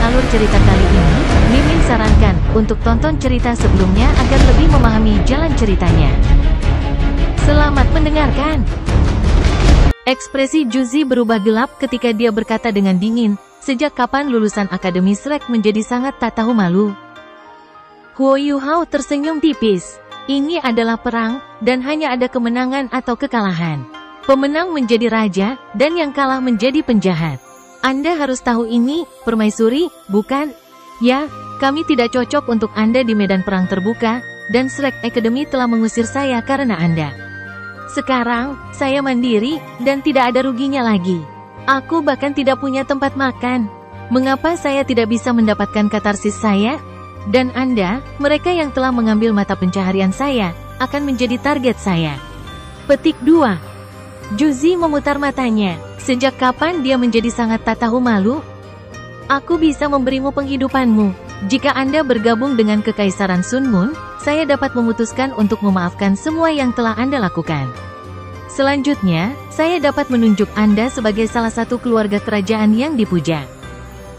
alur cerita kali ini, Mimin sarankan untuk tonton cerita sebelumnya agar lebih memahami jalan ceritanya. Selamat mendengarkan. Ekspresi Juzi berubah gelap ketika dia berkata dengan dingin, sejak kapan lulusan Akademi Shrek menjadi sangat tak tahu malu? Huo Yuhao tersenyum tipis. Ini adalah perang, dan hanya ada kemenangan atau kekalahan. Pemenang menjadi raja, dan yang kalah menjadi penjahat. Anda harus tahu ini, Permaisuri, bukan? Ya, kami tidak cocok untuk Anda di medan perang terbuka, dan Shrek Academy telah mengusir saya karena Anda. Sekarang, saya mandiri, dan tidak ada ruginya lagi. Aku bahkan tidak punya tempat makan. Mengapa saya tidak bisa mendapatkan katarsis saya? Dan Anda, mereka yang telah mengambil mata pencaharian saya, akan menjadi target saya. Petik 2. Juzi memutar matanya. Sejak kapan dia menjadi sangat tak tahu malu? Aku bisa memberimu penghidupanmu. Jika Anda bergabung dengan Kekaisaran Sun Moon, saya dapat memutuskan untuk memaafkan semua yang telah Anda lakukan. Selanjutnya, saya dapat menunjuk Anda sebagai salah satu keluarga kerajaan yang dipuja.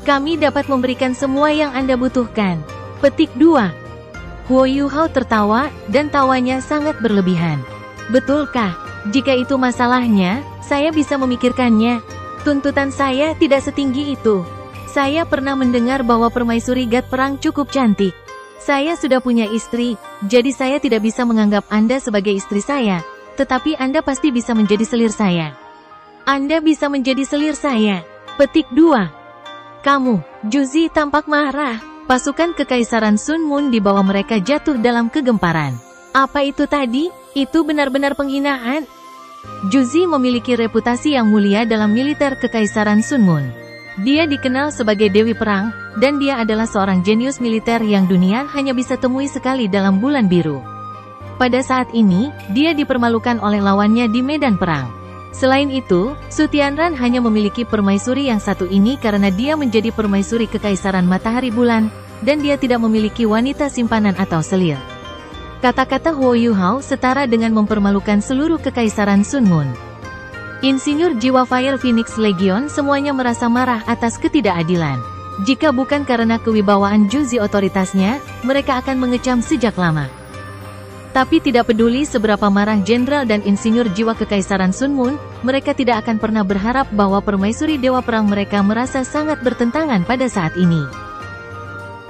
Kami dapat memberikan semua yang Anda butuhkan. Petik 2. Huo Yuhao tertawa, dan tawanya sangat berlebihan. Betulkah? Jika itu masalahnya, saya bisa memikirkannya. Tuntutan saya tidak setinggi itu. Saya pernah mendengar bahwa Permaisuri Gad Perang cukup cantik. Saya sudah punya istri, jadi saya tidak bisa menganggap Anda sebagai istri saya. Tetapi Anda pasti bisa menjadi selir saya. Anda bisa menjadi selir saya. Petik 2. Kamu, Juzi tampak marah. Pasukan Kekaisaran Sun Moon di bawah mereka jatuh dalam kegemparan. Apa itu tadi? Itu benar-benar penghinaan. Juzi memiliki reputasi yang mulia dalam militer Kekaisaran Sun Moon. Dia dikenal sebagai Dewi Perang, dan dia adalah seorang jenius militer yang dunia hanya bisa temui sekali dalam bulan biru. Pada saat ini, dia dipermalukan oleh lawannya di medan perang. Selain itu, Su Tianran hanya memiliki permaisuri yang satu ini karena dia menjadi permaisuri Kekaisaran Matahari Bulan, dan dia tidak memiliki wanita simpanan atau selir. Kata-kata Huo Yuhao setara dengan mempermalukan seluruh Kekaisaran Sun Moon. Insinyur jiwa Fire Phoenix Legion semuanya merasa marah atas ketidakadilan. Jika bukan karena kewibawaan Juzi otoritasnya, mereka akan mengecam sejak lama. Tapi tidak peduli seberapa marah jenderal dan insinyur jiwa Kekaisaran Sun Moon, mereka tidak akan pernah berharap bahwa permaisuri Dewa Perang mereka merasa sangat bertentangan pada saat ini.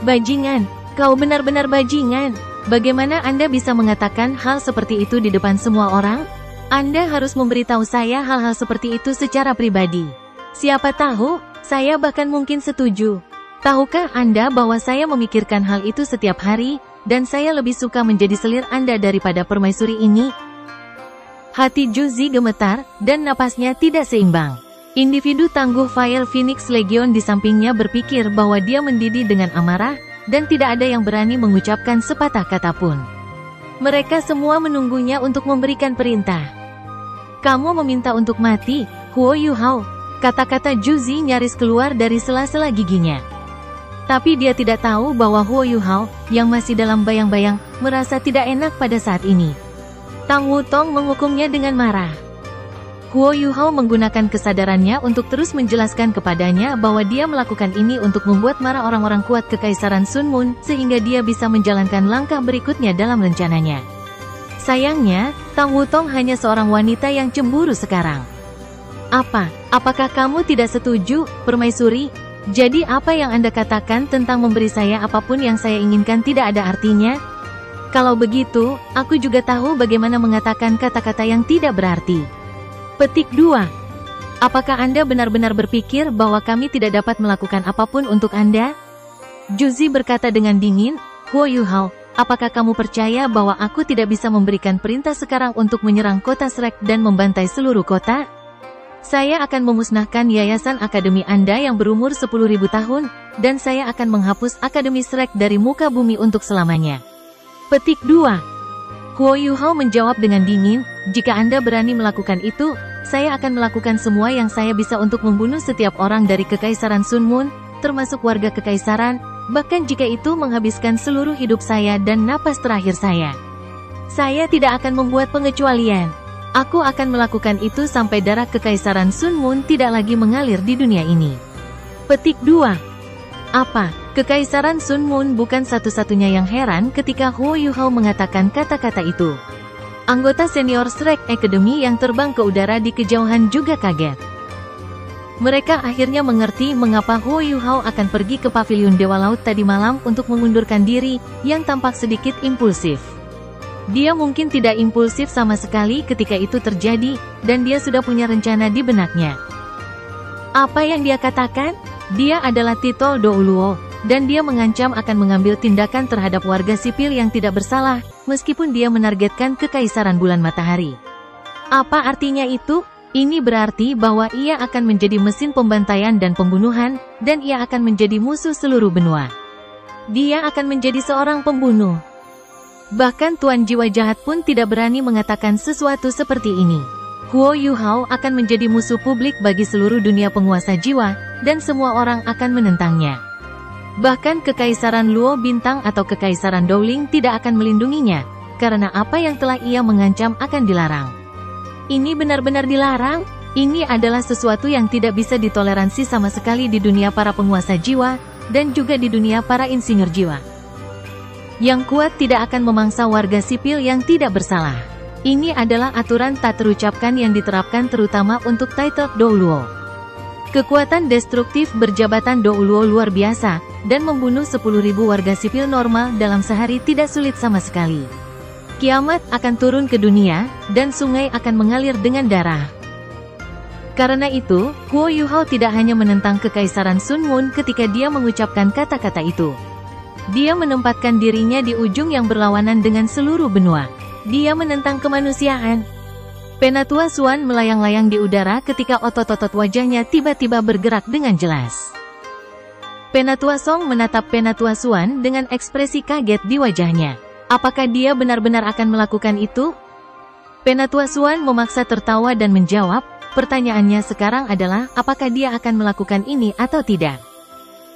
Bajingan, kau benar-benar bajingan. Bagaimana Anda bisa mengatakan hal seperti itu di depan semua orang? Anda harus memberitahu saya hal-hal seperti itu secara pribadi. Siapa tahu, saya bahkan mungkin setuju. Tahukah Anda bahwa saya memikirkan hal itu setiap hari, dan saya lebih suka menjadi selir Anda daripada permaisuri ini? Hati Juzi gemetar, dan napasnya tidak seimbang. Individu tangguh Fire Phoenix Legion di sampingnya berpikir bahwa dia mendidih dengan amarah, dan tidak ada yang berani mengucapkan sepatah kata pun. Mereka semua menunggunya untuk memberikan perintah. Kamu meminta untuk mati, Huo Yuhao. Kata-kata Juzi nyaris keluar dari sela-sela giginya. Tapi dia tidak tahu bahwa Huo Yuhao, yang masih dalam bayang-bayang, merasa tidak enak pada saat ini. Tang Wutong menghukumnya dengan marah. Huo Yuhao menggunakan kesadarannya untuk terus menjelaskan kepadanya bahwa dia melakukan ini untuk membuat marah orang-orang kuat Kekaisaran Sun Moon, sehingga dia bisa menjalankan langkah berikutnya dalam rencananya. Sayangnya, Tang Wutong hanya seorang wanita yang cemburu sekarang. Apakah kamu tidak setuju, Permaisuri? Jadi apa yang Anda katakan tentang memberi saya apapun yang saya inginkan tidak ada artinya? Kalau begitu, aku juga tahu bagaimana mengatakan kata-kata yang tidak berarti. Petik 2. Apakah Anda benar-benar berpikir bahwa kami tidak dapat melakukan apapun untuk Anda? Juzi berkata dengan dingin, Huo Yuhao, apakah kamu percaya bahwa aku tidak bisa memberikan perintah sekarang untuk menyerang kota Shrek dan membantai seluruh kota? Saya akan memusnahkan yayasan akademi Anda yang berumur 10.000 tahun, dan saya akan menghapus Akademi Shrek dari muka bumi untuk selamanya. Petik 2. Huo Yuhao menjawab dengan dingin, jika Anda berani melakukan itu, saya akan melakukan semua yang saya bisa untuk membunuh setiap orang dari Kekaisaran Sun Moon, termasuk warga Kekaisaran, bahkan jika itu menghabiskan seluruh hidup saya dan napas terakhir saya. Saya tidak akan membuat pengecualian. Aku akan melakukan itu sampai darah Kekaisaran Sun Moon tidak lagi mengalir di dunia ini. Petik 2. Apa? Kekaisaran Sun Moon bukan satu-satunya yang heran ketika Huo Yuhao mengatakan kata-kata itu. Anggota senior Shrek Academy yang terbang ke udara di kejauhan juga kaget. Mereka akhirnya mengerti mengapa Huo Yuhao akan pergi ke pavilion Dewa Laut tadi malam untuk mengundurkan diri, yang tampak sedikit impulsif. Dia mungkin tidak impulsif sama sekali ketika itu terjadi, dan dia sudah punya rencana di benaknya. Apa yang dia katakan? Dia adalah Titol Douluo, dan dia mengancam akan mengambil tindakan terhadap warga sipil yang tidak bersalah, meskipun dia menargetkan kekaisaran bulan matahari. Apa artinya itu? Ini berarti bahwa ia akan menjadi mesin pembantaian dan pembunuhan, dan ia akan menjadi musuh seluruh benua. Dia akan menjadi seorang pembunuh. Bahkan Tuan Jiwa Jahat pun tidak berani mengatakan sesuatu seperti ini. Huo Yuhao akan menjadi musuh publik bagi seluruh dunia penguasa jiwa, dan semua orang akan menentangnya. Bahkan Kekaisaran Luo Bintang atau Kekaisaran Dowling tidak akan melindunginya, karena apa yang telah ia mengancam akan dilarang. Ini benar-benar dilarang? Ini adalah sesuatu yang tidak bisa ditoleransi sama sekali di dunia para penguasa jiwa, dan juga di dunia para insinyur jiwa. Yang kuat tidak akan memangsa warga sipil yang tidak bersalah. Ini adalah aturan tak terucapkan yang diterapkan terutama untuk title Douluo. Kekuatan destruktif berjabatan Douluo luar biasa, dan membunuh 10.000 warga sipil normal dalam sehari tidak sulit sama sekali. Kiamat akan turun ke dunia, dan sungai akan mengalir dengan darah. Karena itu, Huo Yuhao tidak hanya menentang Kekaisaran Sun Moon ketika dia mengucapkan kata-kata itu. Dia menempatkan dirinya di ujung yang berlawanan dengan seluruh benua. Dia menentang kemanusiaan. Penatua Xuan melayang-layang di udara ketika otot-otot wajahnya tiba-tiba bergerak dengan jelas. Penatua Song menatap Penatua Xuan dengan ekspresi kaget di wajahnya. Apakah dia benar-benar akan melakukan itu? Penatua Xuan memaksa tertawa dan menjawab, pertanyaannya sekarang adalah apakah dia akan melakukan ini atau tidak.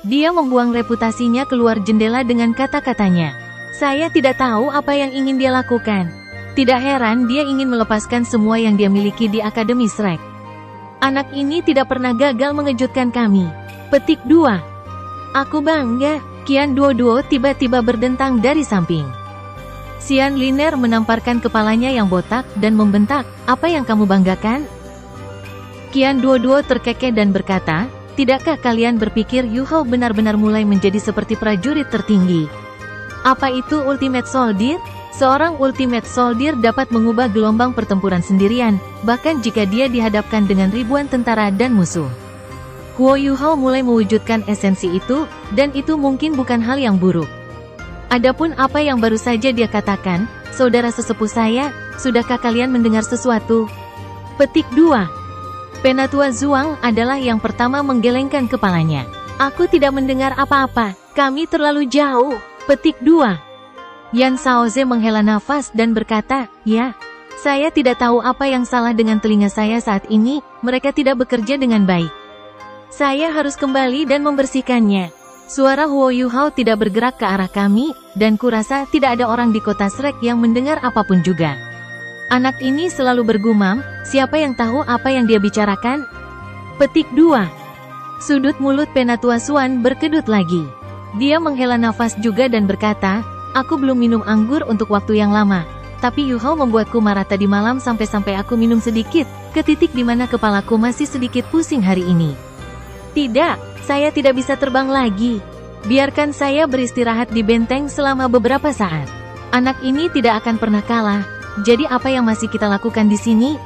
Dia membuang reputasinya keluar jendela dengan kata-katanya. Saya tidak tahu apa yang ingin dia lakukan. Tidak heran dia ingin melepaskan semua yang dia miliki di Akademi Shrek. Anak ini tidak pernah gagal mengejutkan kami. Petik 2. Aku bangga. Qian Duoduo tiba-tiba berdentang dari samping. Xian Liner menamparkan kepalanya yang botak dan membentak, apa yang kamu banggakan? Qian Duoduo terkekeh dan berkata, tidakkah kalian berpikir Yuhao benar-benar mulai menjadi seperti prajurit tertinggi? Apa itu Ultimate Soldier? Seorang Ultimate Soldier dapat mengubah gelombang pertempuran sendirian, bahkan jika dia dihadapkan dengan ribuan tentara dan musuh. Huo Yuhao mulai mewujudkan esensi itu, dan itu mungkin bukan hal yang buruk. Adapun apa yang baru saja dia katakan, saudara sesepuh saya, sudahkah kalian mendengar sesuatu? Petik 2. Penatua Zhuang adalah yang pertama menggelengkan kepalanya. Aku tidak mendengar apa-apa, kami terlalu jauh. Petik 2. Yan Shaoze menghela nafas dan berkata, ya, saya tidak tahu apa yang salah dengan telinga saya saat ini, mereka tidak bekerja dengan baik. Saya harus kembali dan membersihkannya. Suara Huo Yuhao tidak bergerak ke arah kami, dan kurasa tidak ada orang di kota Shrek yang mendengar apapun juga. Anak ini selalu bergumam, siapa yang tahu apa yang dia bicarakan? Petik 2. Sudut mulut Penatua Xuan berkedut lagi. Dia menghela nafas juga dan berkata, aku belum minum anggur untuk waktu yang lama, tapi Yuhao membuatku marah tadi malam sampai-sampai aku minum sedikit, ke titik di mana kepalaku masih sedikit pusing hari ini. Tidak, saya tidak bisa terbang lagi. Biarkan saya beristirahat di benteng selama beberapa saat. Anak ini tidak akan pernah kalah. Jadi apa yang masih kita lakukan di sini?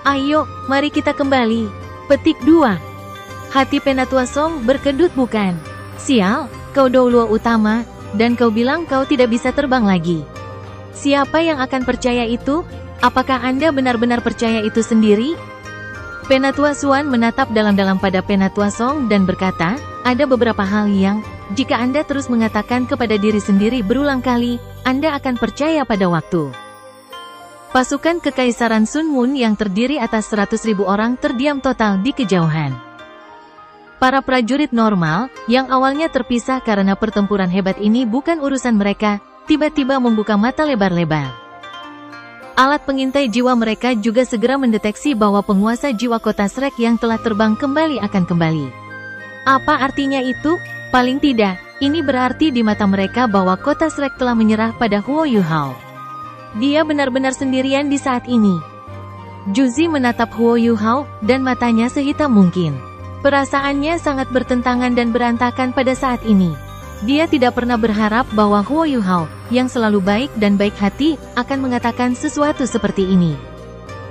Ayo, mari kita kembali. Petik 2. Hati Penatua Song berkedut bukan? Sial, kau Douluo utama, dan kau bilang kau tidak bisa terbang lagi. Siapa yang akan percaya itu? Apakah Anda benar-benar percaya itu sendiri? Penatua Xuan menatap dalam-dalam pada Penatua Song dan berkata, ada beberapa hal yang, jika Anda terus mengatakan kepada diri sendiri berulang kali, Anda akan percaya pada waktu. Pasukan Kekaisaran Sun Moon yang terdiri atas 100.000 orang terdiam total di kejauhan. Para prajurit normal, yang awalnya terpisah karena pertempuran hebat ini bukan urusan mereka, tiba-tiba membuka mata lebar-lebar. Alat pengintai jiwa mereka juga segera mendeteksi bahwa penguasa jiwa kota Shrek yang telah terbang kembali akan kembali. Apa artinya itu? Paling tidak, ini berarti di mata mereka bahwa kota Shrek telah menyerah pada Huo Yuhao. Dia benar-benar sendirian di saat ini. Juzi menatap Huo Yuhao, dan matanya sehitam mungkin. Perasaannya sangat bertentangan dan berantakan pada saat ini. Dia tidak pernah berharap bahwa Huo Yuhao, yang selalu baik dan baik hati, akan mengatakan sesuatu seperti ini.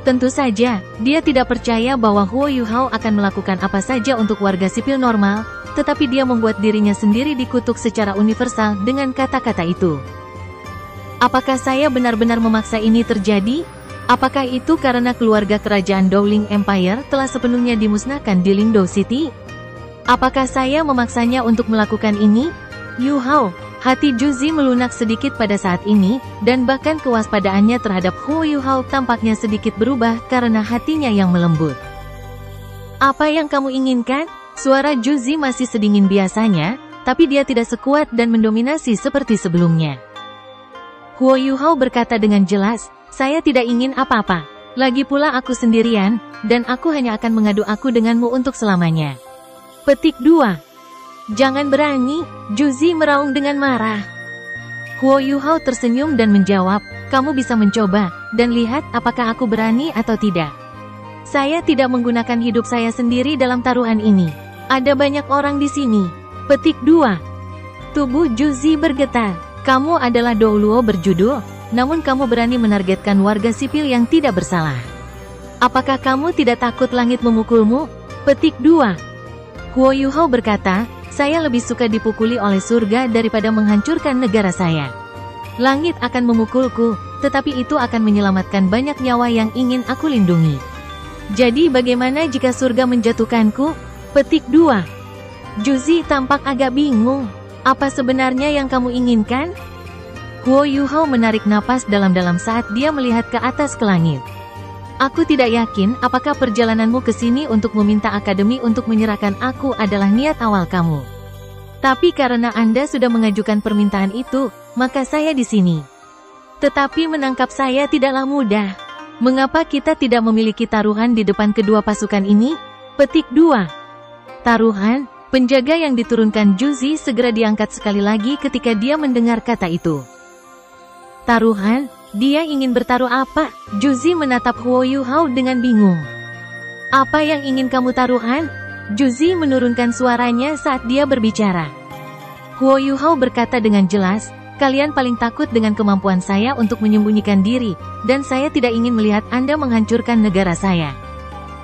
Tentu saja, dia tidak percaya bahwa Huo Yuhao akan melakukan apa saja untuk warga sipil normal, tetapi dia membuat dirinya sendiri dikutuk secara universal dengan kata-kata itu. Apakah saya benar-benar memaksa ini terjadi? Apakah itu karena keluarga kerajaan Dowling Empire telah sepenuhnya dimusnahkan di Lingdou City? Apakah saya memaksanya untuk melakukan ini? Yuhao, hati Juzi melunak sedikit pada saat ini, dan bahkan kewaspadaannya terhadap Huo Yuhao tampaknya sedikit berubah karena hatinya yang melembut. Apa yang kamu inginkan? Suara Juzi masih sedingin biasanya, tapi dia tidak sekuat dan mendominasi seperti sebelumnya. Huo Yuhao berkata dengan jelas, saya tidak ingin apa-apa. Lagi pula aku sendirian, dan aku hanya akan mengadu aku denganmu untuk selamanya. Petik 2. Jangan berani, Juzi meraung dengan marah. Huo Yuhao tersenyum dan menjawab, kamu bisa mencoba, dan lihat apakah aku berani atau tidak. Saya tidak menggunakan hidup saya sendiri dalam taruhan ini. Ada banyak orang di sini. Petik 2. Tubuh Juzi bergetar. Kamu adalah Douluo berjudul, namun kamu berani menargetkan warga sipil yang tidak bersalah. Apakah kamu tidak takut langit memukulmu? Petik 2. Huo Yuhao berkata, saya lebih suka dipukuli oleh surga daripada menghancurkan negara saya. Langit akan memukulku, tetapi itu akan menyelamatkan banyak nyawa yang ingin aku lindungi. Jadi bagaimana jika surga menjatuhkanku? Petik 2. Juzi tampak agak bingung. Apa sebenarnya yang kamu inginkan? Huo Yuhao menarik napas dalam-dalam saat dia melihat ke atas ke langit. Aku tidak yakin apakah perjalananmu ke sini untuk meminta akademi untuk menyerahkan aku adalah niat awal kamu. Tapi karena Anda sudah mengajukan permintaan itu, maka saya di sini. Tetapi menangkap saya tidaklah mudah. Mengapa kita tidak memiliki taruhan di depan kedua pasukan ini? Petik 2. Taruhan, penjaga yang diturunkan Juzi segera diangkat sekali lagi ketika dia mendengar kata itu. Taruhan? Dia ingin bertaruh apa? Juzi menatap Huo Yuhao dengan bingung. Apa yang ingin kamu taruhan? Juzi menurunkan suaranya saat dia berbicara. Huo Yuhao berkata dengan jelas, kalian paling takut dengan kemampuan saya untuk menyembunyikan diri, dan saya tidak ingin melihat Anda menghancurkan negara saya.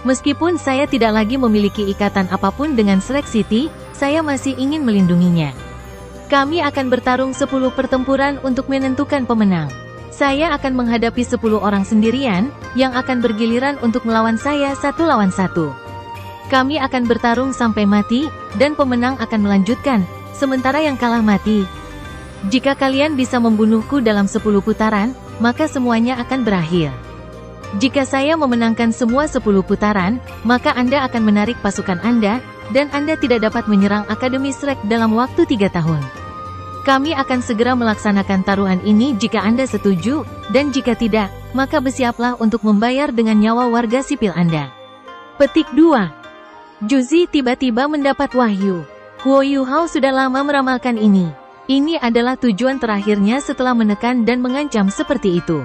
Meskipun saya tidak lagi memiliki ikatan apapun dengan Shrek City, saya masih ingin melindunginya. Kami akan bertarung 10 pertempuran untuk menentukan pemenang. Saya akan menghadapi 10 orang sendirian, yang akan bergiliran untuk melawan saya 1 lawan 1. Kami akan bertarung sampai mati, dan pemenang akan melanjutkan, sementara yang kalah mati. Jika kalian bisa membunuhku dalam 10 putaran, maka semuanya akan berakhir. Jika saya memenangkan semua 10 putaran, maka Anda akan menarik pasukan Anda, dan Anda tidak dapat menyerang Akademi Shrek dalam waktu 3 tahun. Kami akan segera melaksanakan taruhan ini jika Anda setuju, dan jika tidak, maka bersiaplah untuk membayar dengan nyawa warga sipil Anda. Petik 2. Juzi tiba-tiba mendapat wahyu. Huo Yuhao sudah lama meramalkan ini. Ini adalah tujuan terakhirnya setelah menekan dan mengancam seperti itu.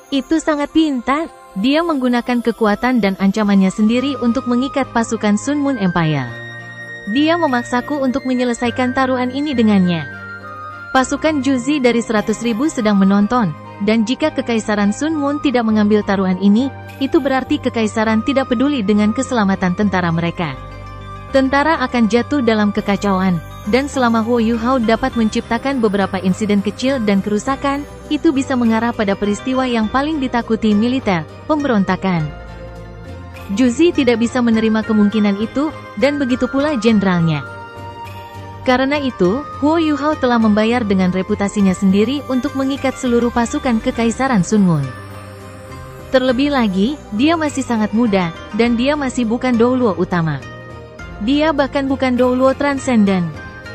Itu sangat pintar. Dia menggunakan kekuatan dan ancamannya sendiri untuk mengikat pasukan Sun Moon Empire. Dia memaksaku untuk menyelesaikan taruhan ini dengannya. Pasukan Juzi dari 100.000 sedang menonton, dan jika Kekaisaran Sun Moon tidak mengambil taruhan ini, itu berarti Kekaisaran tidak peduli dengan keselamatan tentara mereka. Tentara akan jatuh dalam kekacauan, dan selama Huo Yuhao dapat menciptakan beberapa insiden kecil dan kerusakan, itu bisa mengarah pada peristiwa yang paling ditakuti militer, pemberontakan. Juzi tidak bisa menerima kemungkinan itu, dan begitu pula jenderalnya. Karena itu, Huo Yuhao telah membayar dengan reputasinya sendiri untuk mengikat seluruh pasukan Kekaisaran Sun Moon. Terlebih lagi, dia masih sangat muda, dan dia masih bukan Douluo utama. Dia bahkan bukan Douluo transenden.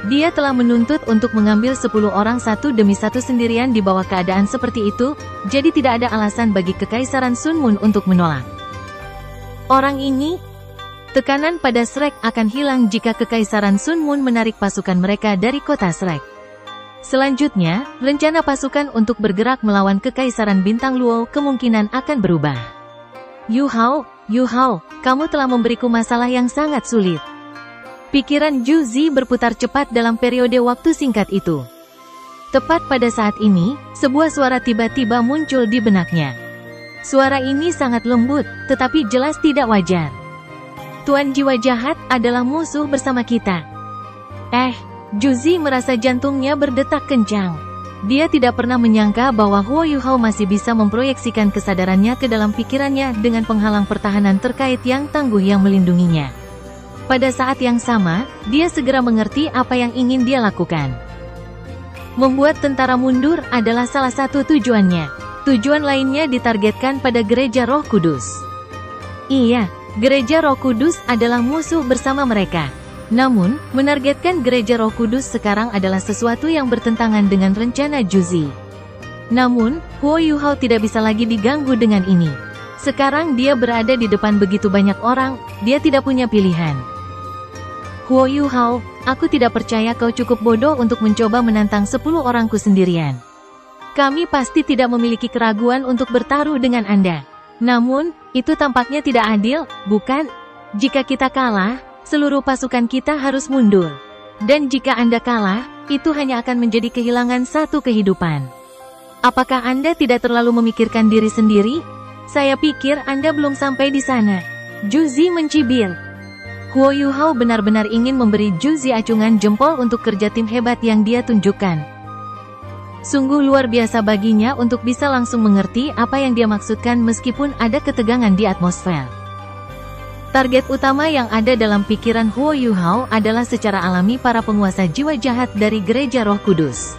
Dia telah menuntut untuk mengambil 10 orang satu demi satu sendirian di bawah keadaan seperti itu, jadi tidak ada alasan bagi Kekaisaran Sun Moon untuk menolak. Orang ini Tekanan pada Shrek akan hilang jika Kekaisaran Sun Moon menarik pasukan mereka dari kota Shrek. Selanjutnya, rencana pasukan untuk bergerak melawan Kekaisaran Bintang Luo kemungkinan akan berubah. Yu Hao, kamu telah memberiku masalah yang sangat sulit. Pikiran Zhu Zi berputar cepat dalam periode waktu singkat itu. Tepat pada saat ini, sebuah suara tiba-tiba muncul di benaknya. Suara ini sangat lembut, tetapi jelas tidak wajar. Tuan Jiwa Jahat adalah musuh bersama kita. Zhu Zi merasa jantungnya berdetak kencang. Dia tidak pernah menyangka bahwa Huo Yuhao masih bisa memproyeksikan kesadarannya ke dalam pikirannya dengan penghalang pertahanan terkait yang tangguh yang melindunginya. Pada saat yang sama, dia segera mengerti apa yang ingin dia lakukan. Membuat tentara mundur adalah salah satu tujuannya. Tujuan lainnya ditargetkan pada Gereja Roh Kudus. Iya, Gereja Roh Kudus adalah musuh bersama mereka. Namun, menargetkan Gereja Roh Kudus sekarang adalah sesuatu yang bertentangan dengan rencana Zhu Zi. Namun, Huo Yuhao tidak bisa lagi diganggu dengan ini. Sekarang dia berada di depan begitu banyak orang, dia tidak punya pilihan. Huo Yuhao, aku tidak percaya kau cukup bodoh untuk mencoba menantang 10 orangku sendirian. Kami pasti tidak memiliki keraguan untuk bertaruh dengan Anda. Namun, itu tampaknya tidak adil, bukan? Jika kita kalah, seluruh pasukan kita harus mundur. Dan jika Anda kalah, itu hanya akan menjadi kehilangan satu kehidupan. Apakah Anda tidak terlalu memikirkan diri sendiri? Saya pikir Anda belum sampai di sana. Zhu Zi mencibir. Huo Yuhao benar-benar ingin memberi Zhu Zi acungan jempol untuk kerja tim hebat yang dia tunjukkan. Sungguh luar biasa baginya untuk bisa langsung mengerti apa yang dia maksudkan meskipun ada ketegangan di atmosfer. Target utama yang ada dalam pikiran Huo Yuhao adalah secara alami para penguasa jiwa jahat dari Gereja Roh Kudus.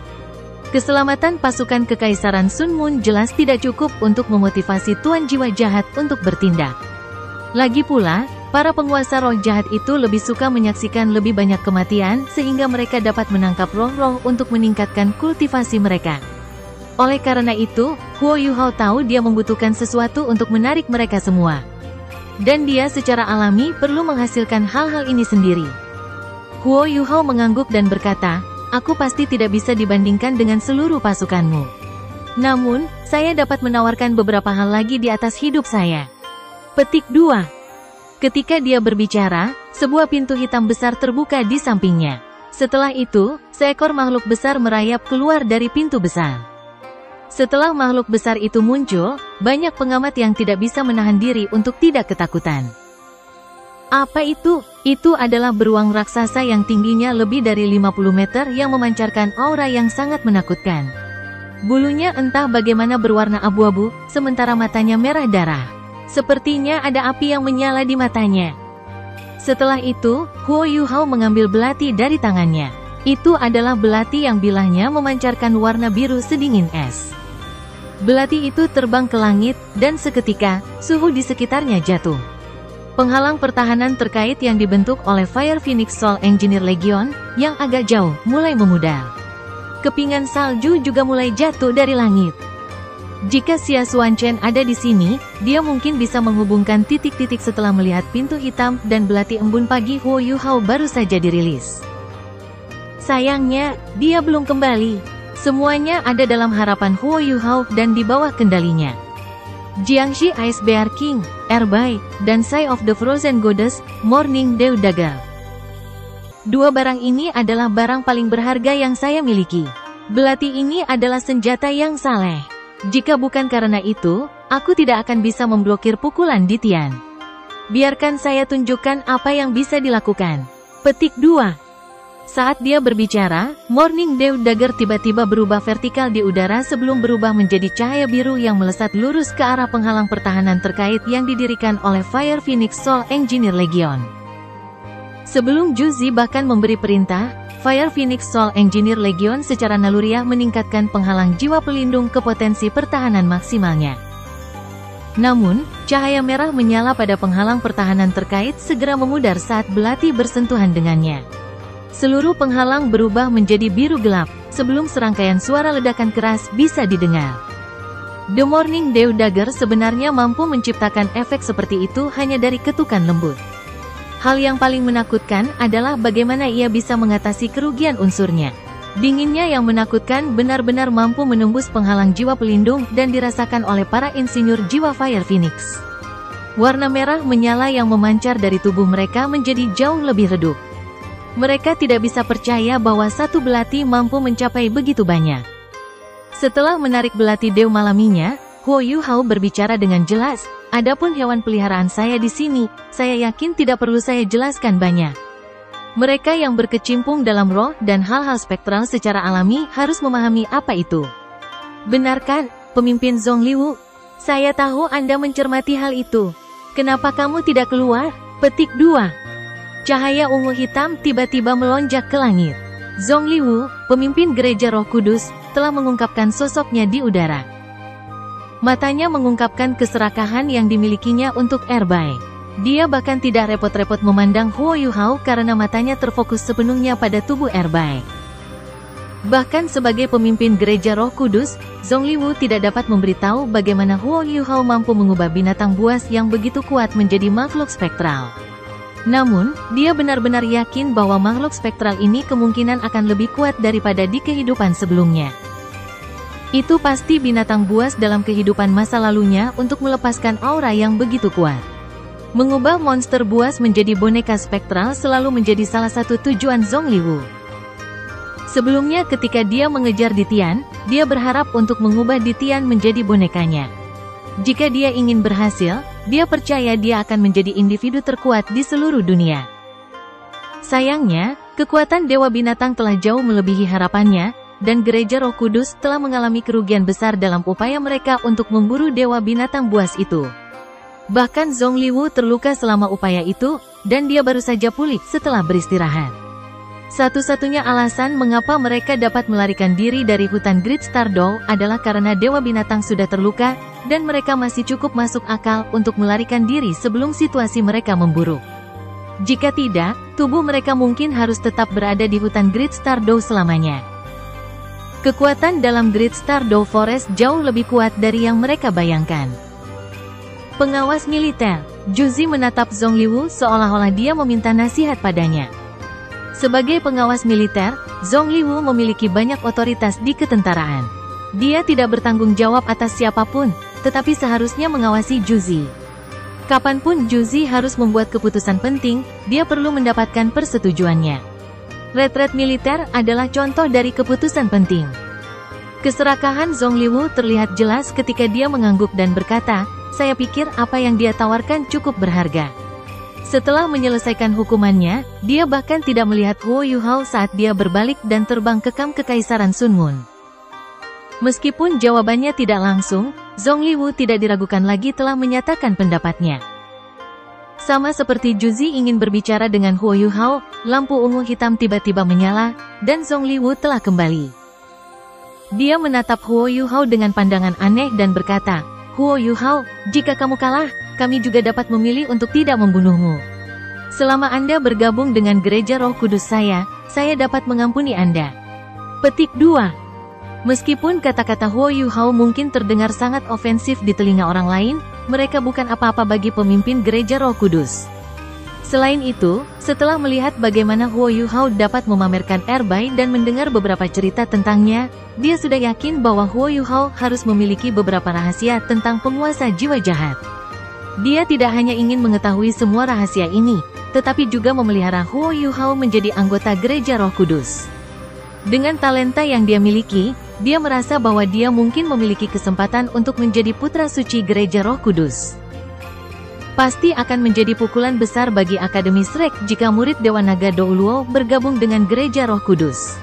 Keselamatan pasukan Kekaisaran Sun Moon jelas tidak cukup untuk memotivasi Tuan Jiwa Jahat untuk bertindak. Lagi pula, para penguasa roh jahat itu lebih suka menyaksikan lebih banyak kematian sehingga mereka dapat menangkap roh-roh untuk meningkatkan kultivasi mereka. Oleh karena itu, Huo Yuhao tahu dia membutuhkan sesuatu untuk menarik mereka semua. Dan dia secara alami perlu menghasilkan hal-hal ini sendiri. Huo Yuhao mengangguk dan berkata, aku pasti tidak bisa dibandingkan dengan seluruh pasukanmu. Namun, saya dapat menawarkan beberapa hal lagi di atas hidup saya. Petik 2. Ketika dia berbicara, sebuah pintu hitam besar terbuka di sampingnya. Setelah itu, seekor makhluk besar merayap keluar dari pintu besar. Setelah makhluk besar itu muncul, banyak pengamat yang tidak bisa menahan diri untuk tidak ketakutan. Apa itu? Itu adalah beruang raksasa yang tingginya lebih dari 50 meter yang memancarkan aura yang sangat menakutkan. Bulunya entah bagaimana berwarna abu-abu, sementara matanya merah darah. Sepertinya ada api yang menyala di matanya. Setelah itu, Huo Yuhao mengambil belati dari tangannya. Itu adalah belati yang bilahnya memancarkan warna biru sedingin es. Belati itu terbang ke langit, dan seketika, suhu di sekitarnya jatuh. Penghalang pertahanan terkait yang dibentuk oleh Fire Phoenix Soul Engineer Legion, yang agak jauh, mulai memudar. Kepingan salju juga mulai jatuh dari langit. Jika Xia Xuanchen ada di sini, dia mungkin bisa menghubungkan titik-titik setelah melihat pintu hitam dan belati embun pagi Huo Yuhao baru saja dirilis. Sayangnya, dia belum kembali. Semuanya ada dalam harapan Huo Yuhao dan di bawah kendalinya. Jiangxi Ice Bear King, Erbai, dan Sai of the Frozen Goddess, Morning Dew Dagger. Dua barang ini adalah barang paling berharga yang saya miliki. Belati ini adalah senjata yang saleh. Jika bukan karena itu, aku tidak akan bisa memblokir pukulan di Tian. Biarkan saya tunjukkan apa yang bisa dilakukan. Petik 2. Saat dia berbicara, Morning Dew Dagger tiba-tiba berubah vertikal di udara sebelum berubah menjadi cahaya biru yang melesat lurus ke arah penghalang pertahanan terkait yang didirikan oleh Fire Phoenix Soul Engineer Legion. Sebelum Zhu Zi bahkan memberi perintah, Fire Phoenix Soul Engineer Legion secara naluriah meningkatkan penghalang jiwa pelindung ke potensi pertahanan maksimalnya. Namun, cahaya merah menyala pada penghalang pertahanan terkait segera memudar saat belati bersentuhan dengannya. Seluruh penghalang berubah menjadi biru gelap, sebelum serangkaian suara ledakan keras bisa didengar. The Morning Dew Dagger sebenarnya mampu menciptakan efek seperti itu hanya dari ketukan lembut. Hal yang paling menakutkan adalah bagaimana ia bisa mengatasi kerugian unsurnya. Dinginnya yang menakutkan benar-benar mampu menembus penghalang jiwa pelindung dan dirasakan oleh para insinyur jiwa Fire Phoenix. Warna merah menyala yang memancar dari tubuh mereka menjadi jauh lebih redup. Mereka tidak bisa percaya bahwa satu belati mampu mencapai begitu banyak. Setelah menarik belati dew malaminya, Huo Yuhao berbicara dengan jelas, "Adapun hewan peliharaan saya di sini, saya yakin tidak perlu saya jelaskan banyak. Mereka yang berkecimpung dalam roh dan hal-hal spektral secara alami harus memahami apa itu." "Benarkan, pemimpin Zongliwu? Saya tahu Anda mencermati hal itu. Kenapa kamu tidak keluar?" Petik 2. Cahaya ungu hitam tiba-tiba melonjak ke langit. Zongliwu, pemimpin gereja Roh Kudus, telah mengungkapkan sosoknya di udara. Matanya mengungkapkan keserakahan yang dimilikinya untuk Erbai. Dia bahkan tidak repot-repot memandang Huo Yuhao karena matanya terfokus sepenuhnya pada tubuh Erbai. Bahkan sebagai pemimpin gereja Roh Kudus, Zongliwu tidak dapat memberitahu bagaimana Huo Yuhao mampu mengubah binatang buas yang begitu kuat menjadi makhluk spektral. Namun, dia benar-benar yakin bahwa makhluk spektral ini kemungkinan akan lebih kuat daripada di kehidupan sebelumnya. Itu pasti binatang buas dalam kehidupan masa lalunya untuk melepaskan aura yang begitu kuat. Mengubah monster buas menjadi boneka spektral selalu menjadi salah satu tujuan Zongliwu. Sebelumnya ketika dia mengejar Ditian, dia berharap untuk mengubah Ditian menjadi bonekanya. Jika dia ingin berhasil, dia percaya dia akan menjadi individu terkuat di seluruh dunia. Sayangnya, kekuatan Dewa Binatang telah jauh melebihi harapannya, dan gereja Roh Kudus telah mengalami kerugian besar dalam upaya mereka untuk memburu Dewa Binatang buas itu. Bahkan Zongliwu terluka selama upaya itu, dan dia baru saja pulih setelah beristirahat. Satu-satunya alasan mengapa mereka dapat melarikan diri dari hutan Great Stardoll adalah karena Dewa Binatang sudah terluka, dan mereka masih cukup masuk akal untuk melarikan diri sebelum situasi mereka memburuk. Jika tidak, tubuh mereka mungkin harus tetap berada di hutan Great Stardoll selamanya. Kekuatan dalam Great Stardoll Forest jauh lebih kuat dari yang mereka bayangkan. Pengawas militer, Juzi menatap Zongliwu seolah-olah dia meminta nasihat padanya. Sebagai pengawas militer, Zongliwu memiliki banyak otoritas di ketentaraan. Dia tidak bertanggung jawab atas siapapun, tetapi seharusnya mengawasi Juzi. Kapanpun Juzi harus membuat keputusan penting, dia perlu mendapatkan persetujuannya. Retret militer adalah contoh dari keputusan penting. Keserakahan Zongliwu terlihat jelas ketika dia mengangguk dan berkata, "Saya pikir apa yang dia tawarkan cukup berharga." Setelah menyelesaikan hukumannya, dia bahkan tidak melihat Huo Yuhao saat dia berbalik dan terbang ke kamp Kekaisaran Sunmun. Meskipun jawabannya tidak langsung, Zongliwu tidak diragukan lagi telah menyatakan pendapatnya. Sama seperti Juzi ingin berbicara dengan Huo Yuhao, lampu ungu hitam tiba-tiba menyala, dan Zongliwu telah kembali. Dia menatap Huo Yuhao dengan pandangan aneh dan berkata, "Huo Yuhao, jika kamu kalah, kami juga dapat memilih untuk tidak membunuhmu. Selama Anda bergabung dengan gereja Roh Kudus saya dapat mengampuni Anda." Petik 2. Meskipun kata-kata Huo Yuhao mungkin terdengar sangat ofensif di telinga orang lain, mereka bukan apa-apa bagi pemimpin gereja Roh Kudus. Selain itu, setelah melihat bagaimana Huo Yuhao dapat memamerkan Erbai dan mendengar beberapa cerita tentangnya, dia sudah yakin bahwa Huo Yuhao harus memiliki beberapa rahasia tentang penguasa jiwa jahat. Dia tidak hanya ingin mengetahui semua rahasia ini, tetapi juga memelihara Huo Yuhao menjadi anggota gereja Roh Kudus. Dengan talenta yang dia miliki, dia merasa bahwa dia mungkin memiliki kesempatan untuk menjadi putra suci gereja Roh Kudus. Pasti akan menjadi pukulan besar bagi Akademi Shrek jika murid Dewa Naga Douluo bergabung dengan gereja Roh Kudus.